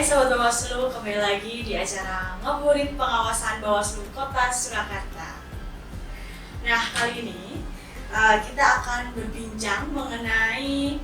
Sobat Bawaslu, kembali lagi di acara Ngabuburit Pengawasan Bawaslu Kota Surakarta. Nah, kali ini kita akan berbincang mengenai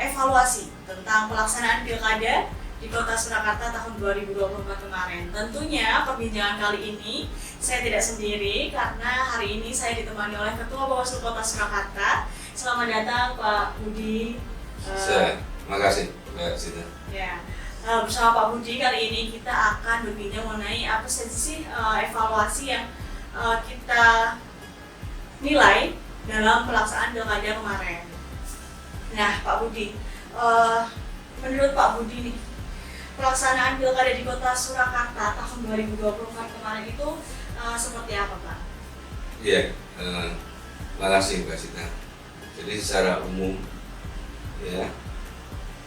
evaluasi tentang pelaksanaan pilkada di Kota Surakarta tahun 2024 kemarin. Tentunya perbincangan kali ini saya tidak sendiri karena hari ini saya ditemani oleh Ketua Bawaslu Kota Surakarta. Selamat datang Pak Budi. Terima kasih Mbak Sita. Ya. Bersama Pak Budi kali ini kita akan berbincang mengenai apa saja sih evaluasi yang kita nilai dalam pelaksanaan pilkada kemarin. Nah, Pak Budi, menurut Pak Budi nih, pelaksanaan pilkada di Kota Surakarta tahun 2024 kemarin itu seperti apa, Pak? Iya, terima kasih Mbak Sita. Jadi secara umum, ya,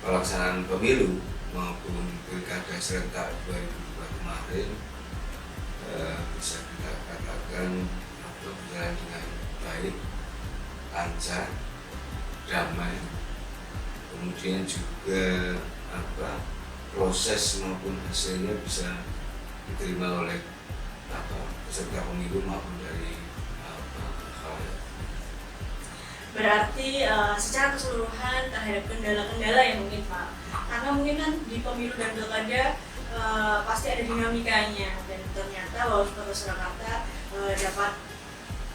pelaksanaan pemilu maupun pilkada serentak 2024 kemarin bisa kita katakan berjalan dengan baik, lancar, damai. Kemudian juga proses maupun hasilnya bisa diterima oleh peserta pemilu maupun dari khalayak. Berarti secara keseluruhan terhadap kendala-kendala yang mungkin Pak, karena mungkin kan di pemilu dan pilkada pasti ada dinamikanya dan ternyata Bawaslu Kota Surakarta dapat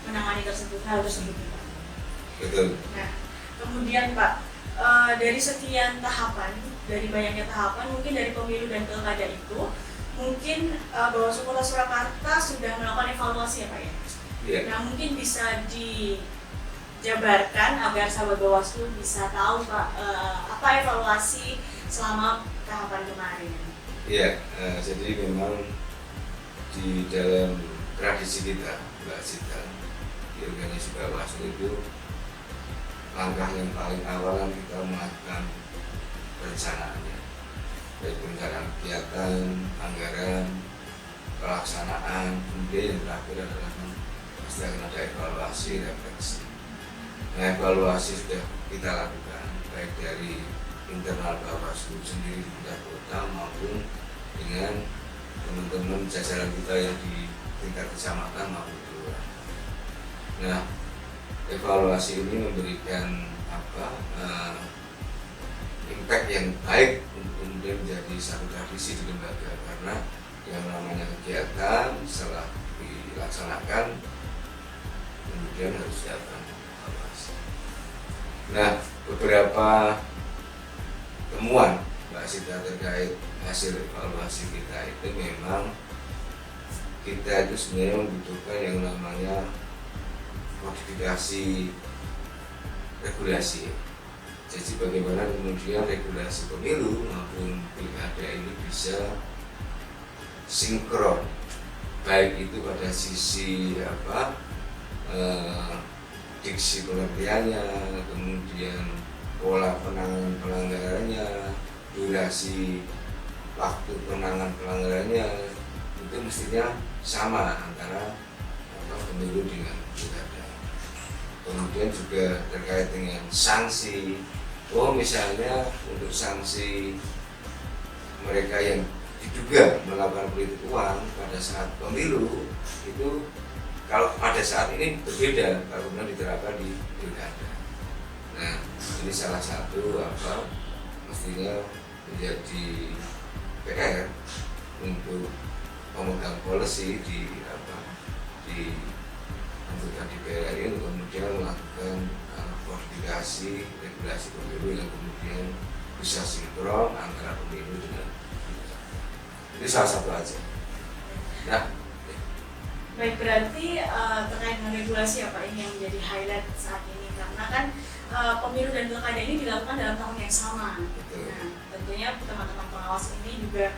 menangani hal tersebut. Betul. Nah, kemudian Pak, dari sekian tahapan, dari banyaknya tahapan mungkin dari pemilu dan pilkada itu, mungkin Bawaslu Kota Surakarta sudah melakukan evaluasi ya Pak ya? Yeah. Nah, mungkin bisa dijabarkan agar sahabat Bawaslu bisa tahu Pak, apa evaluasi selama tahapan kemarin. Iya, jadi memang di dalam tradisi kita, Mbak Sita, di organisasi Bawaslu itu langkah yang paling awal yang kita melakukan perencanaannya, baik perencanaan kegiatan, anggaran, pelaksanaan, kemudian yang terakhir adalah pasti akan ada evaluasi, refleksi. Nah, evaluasi sudah kita lakukan baik dari internal Bawaslu sendiri di tingkat kota maupun dengan teman-teman jajaran kita yang di tingkat kecamatan maupun kelurahan. Nah, evaluasi ini memberikan impact yang baik untuk kemudian menjadi satu tradisi di lembaga, karena yang namanya kegiatan setelah dilaksanakan kemudian harus dilakukan evaluasi. Nah, beberapa temuan Mbak Sita terkait hasil evaluasi kita itu memang kita itu sebenarnya membutuhkan yang namanya modifikasi regulasi. Jadi bagaimana kemudian regulasi pemilu maupun pilkada ini bisa sinkron, baik itu pada sisi diksi pengertiannya, kemudian pola penanganan pelanggarannya, durasi waktu penanganan pelanggarannya, itu mestinya sama antara pemilu dengan pilkada. Kemudian juga terkait dengan sanksi, misalnya untuk sanksi mereka yang diduga melakukan politik uang pada saat pemilu itu kalau pada saat ini berbeda kalau kemudian diterapkan di pilkada. Nah, ini salah satu mestinya menjadi PR untuk pemegang policy di anggota DPR ini untuk kemudian melakukan modifikasi regulasi pemilu yang kemudian bisa sinkron antara pemilu dengan pilkada. Ini salah satu aja. Nah, baik, berarti terkait dengan regulasi apa ini yang menjadi highlight saat ini, karena kan pemilu dan pilkada ini dilakukan dalam tahun yang sama. Nah, tentunya teman-teman pengawas ini juga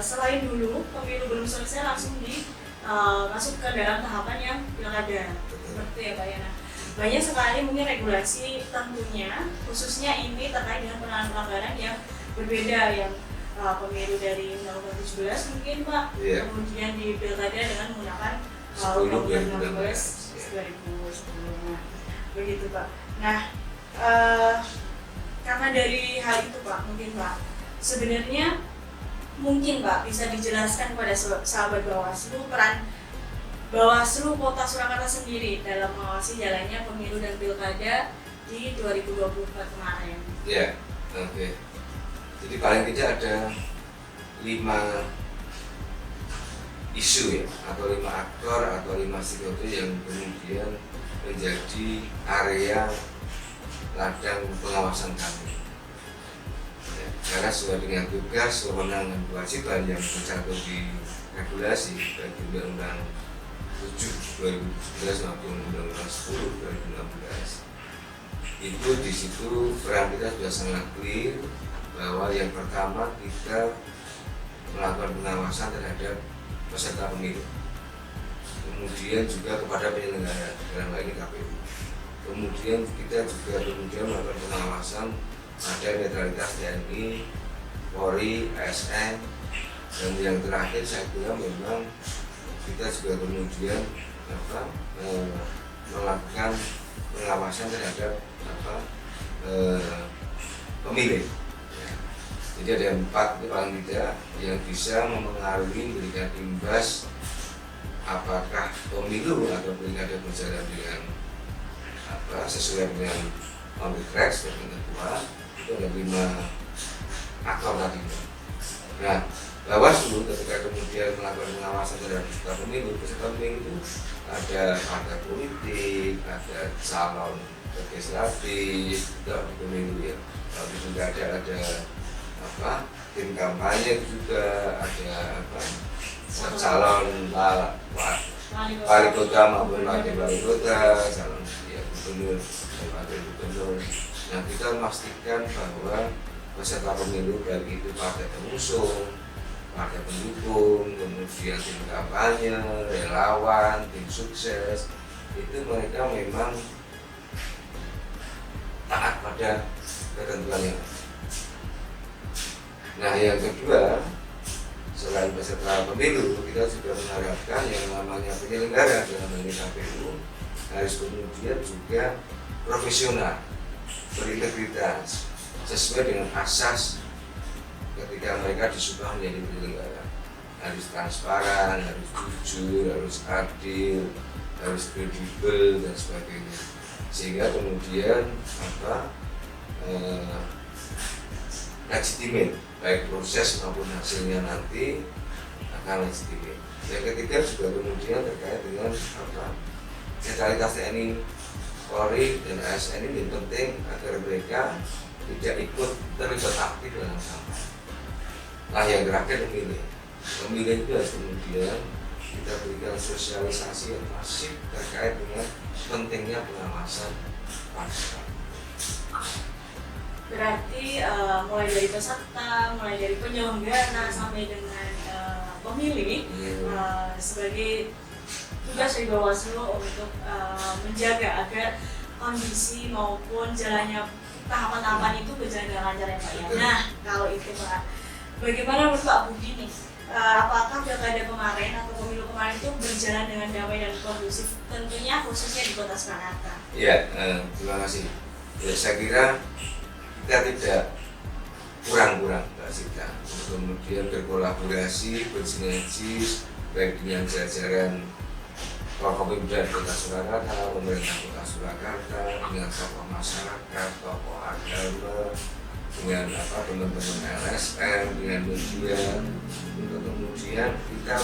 selain dulu pemilu belum selesai langsung masuk ke dalam tahapan yang pilkada. Seperti ya Pak ya. Nah, banyak sekali mungkin regulasi tentunya, khususnya ini terkait dengan penanganan pelanggaran yang berbeda, yang pemilu dari Undang-Undang 17 mungkin Pak, kemudian di pilkada dengan menggunakan Undang-Undang 16 2010. Begitu Pak. Nah, karena dari hal itu Pak, mungkin Pak, sebenarnya mungkin Pak bisa dijelaskan kepada sahabat Bawaslu peran Bawaslu Kota Surakarta sendiri dalam mengawasi jalannya pemilu dan pilkada di 2024 kemarin. Ya, oke. Jadi paling tidak ada 5 isu ya, atau 5 aktor atau 5 stakeholder yang kemudian menjadi area ladang pengawasan kami. Ya, karena sesuai dengan tugas, kewenangan, kewajiban yang tercantum di regulasi baik Undang-Undang 7 2017 maupun Undang-Undang 10 2016, itu di situ peran kita sudah sangat clear bahwa yang pertama kita melakukan pengawasan terhadap peserta pemilu, kemudian juga kepada penyelenggara dalam hal ini KPU, kemudian kita juga melakukan pengawasan pada netralitas TNI, Polri, ASN, dan yang terakhir saya kira memang kita juga kemudian melakukan pengawasan terhadap pemilih. Ya. Jadi ada 4 itu paling tidak yang bisa mempengaruhi memberikan imbas apakah pemilu atau pilkada berjalan dengan sesuai dengan konteks dan ketentuan. Itu ada 5 aktor tadi. Nah, Bawaslu ketika kemudian melakukan pengawasan terhadap peserta pemilu itu ada partai politik, ada calon legislatif, dan pemilu ya. Lalu juga ada tim kampanye juga, ada calon wali kota maupun wakil wali kota, calon gubernur dan wakil gubernur. Nah, kita memastikan bahwa peserta pemilu baik itu partai pengusung, partai pendukung, kemudian tim kampanye, relawan, tim sukses, itu mereka memang taat pada ketentuan yang ada. Nah, yang kedua, selain peserta pemilu, kita juga mengharapkan yang namanya penyelenggara dalam hal ini KPU harus kemudian juga profesional, berintegritas, sesuai dengan asas ketika mereka disumpah menjadi penyelenggara. Harus transparan, harus jujur, harus adil, harus kredibel dan sebagainya. Sehingga kemudian legitimate, baik proses maupun hasilnya nanti akan legitimate. Yang ketiga juga kemudian terkait dengan netralitas TNI, Polri dan ASN ini penting agar mereka tidak ikut terlibat aktif dalam kampanye. Nah, yang terakhir pemilih itu harus kemudian kita berikan sosialisasi yang masif terkait dengan pentingnya pengawasan partai. Berarti mulai dari peserta, mulai dari penyelenggara sampai dengan pemilih sebagai tugas dari Bawaslu untuk menjaga agar kondisi maupun jalannya tahapan-tahapan itu berjalan dengan lancar ya Pak ya. Nah, kalau itu Pak, bagaimana menurut Pak Budi nih? Apakah pilkada kemarin atau pemilu kemarin itu berjalan dengan damai dan kondusif? Tentunya khususnya di Kota Surakarta. Iya, terima kasih. Ya, saya kira kita tidak kurang-kurang Mbak Sita untuk kemudian berkolaborasi, bersinergi baik dengan jajaran Forkopimda Kota Surakarta, pemerintah Kota Surakarta, dengan tokoh masyarakat, tokoh agama, dengan teman-teman LSM, dengan media, untuk kemudian kita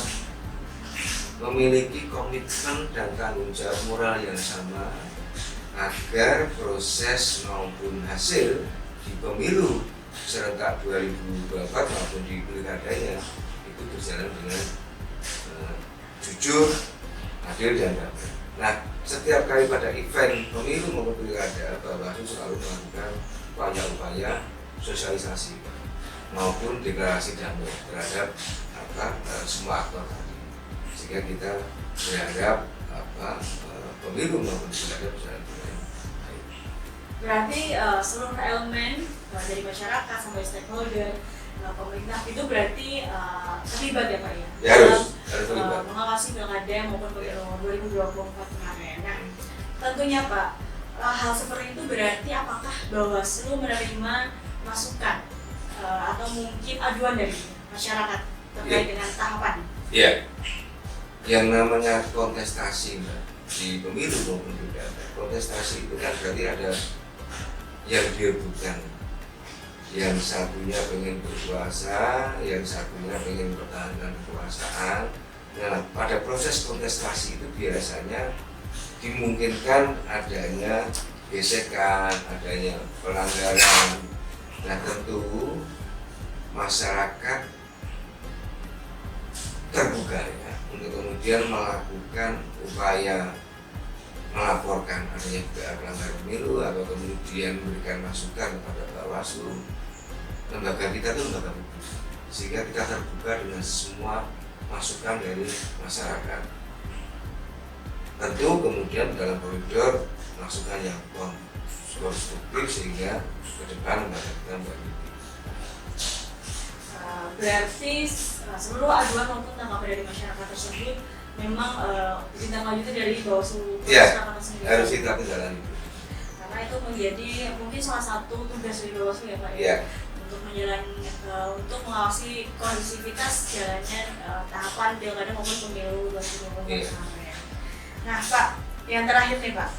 memiliki komitmen dan tanggung jawab moral yang sama agar proses maupun hasil di pemilu serentak 2024 maupun di pilkadanya itu berjalan dengan jujur, adil dan damai. Nah, setiap kali pada event pemilu maupun pilkada, Bawaslu selalu melakukan upaya-upaya sosialisasi maupun deklarasi damai terhadap semua aktor tadi, sehingga kita berharap pemilu maupun pilkada berjalan dengan baik. Berarti seluruh elemen dari masyarakat sampai stakeholder pemerintah itu berarti terlibat ya Pak ya? Ya harus terlibat. Mengawasi pilkada maupun pemilu 2024 kemarin. Nah, tentunya Pak, hal seperti itu berarti apakah Bawaslu menerima masukan atau mungkin aduan dari masyarakat terkait dengan tahapan? Ya, yang namanya kontestasi Mbak, di pemilu maupun pilkada, kontestasi itu kan berarti ada yang direbutkan. Yang satunya pengen berkuasa, yang satunya pengen pertahankan kekuasaan. Nah, pada proses kontestasi itu biasanya dimungkinkan adanya gesekan, adanya pelanggaran. Nah, tentu masyarakat terbuka ya untuk kemudian melakukan upaya melaporkan adanya pelanggaran pemilu atau kemudian memberikan masukan kepada Bawaslu. Lembaga kita itu lembaga publik, sehingga kita terbuka dengan semua masukan dari masyarakat. Tentu kemudian dalam koridor masukan yang konstruktif sehingga ke depan lembaga kita menjadi berarti seluruh aduan maupun tanggapan dari masyarakat tersebut memang ditindaklanjuti dari Bawaslu ya, sendiri. harus kita jalani. Karena itu menjadi mungkin salah satu tugas dari Bawaslu ya Pak Ya. Untuk untuk mengawasi kondusivitas jalannya tahapan pilkada maupun pemilu 2024 ya. Nah Pak, yang terakhir nih Pak,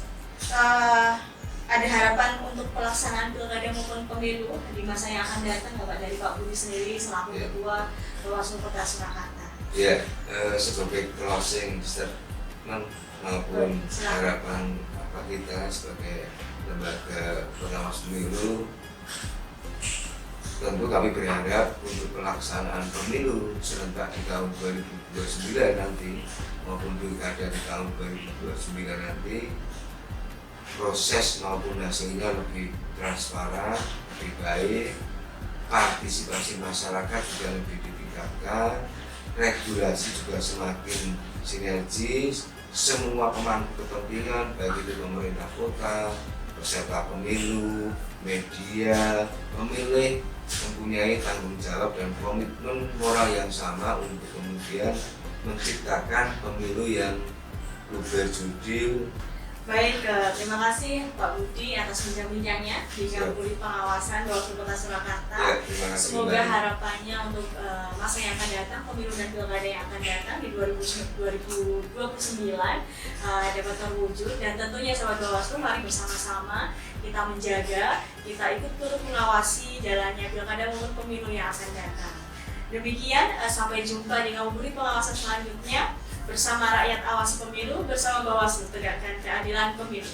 ada harapan untuk pelaksanaan pilkada maupun pemilu di masa yang akan datang nggak Pak dari Pak Budi sendiri selaku Ketua Bawaslu Kota Surakarta? Ya, sebagai closing statement maupun harapan apa kita sebagai lembaga pengawas pemilu, tentu kami berharap untuk pelaksanaan pemilu serentak di tahun 2029 nanti maupun pilkada di tahun 2029 nanti proses maupun hasilnya lebih transparan, lebih baik, partisipasi masyarakat juga lebih ditingkatkan, regulasi juga semakin sinergis, semua pemangku kepentingan baik itu pemerintah kota, peserta pemilu, media, pemilih mempunyai tanggung jawab dan komitmen moral yang sama untuk kemudian menciptakan pemilu yang berjudul. Baik, terima kasih Pak Budi atas bincang-bincangnya di Kampuri Pengawasan Bawaslu Kota Surakarta. Ya, semoga harapannya untuk masa yang akan datang, pemilu dan pilkada yang akan datang di 2029 dapat terwujud, dan tentunya Sobat Bawaslu mari bersama-sama kita menjaga, kita ikut turut mengawasi jalannya pilkada maupun pemilu yang akan datang. Demikian, sampai jumpa di Kampuri Pengawasan selanjutnya. Bersama rakyat awasi pemilu, bersama Bawaslu tegakkan keadilan pemilu.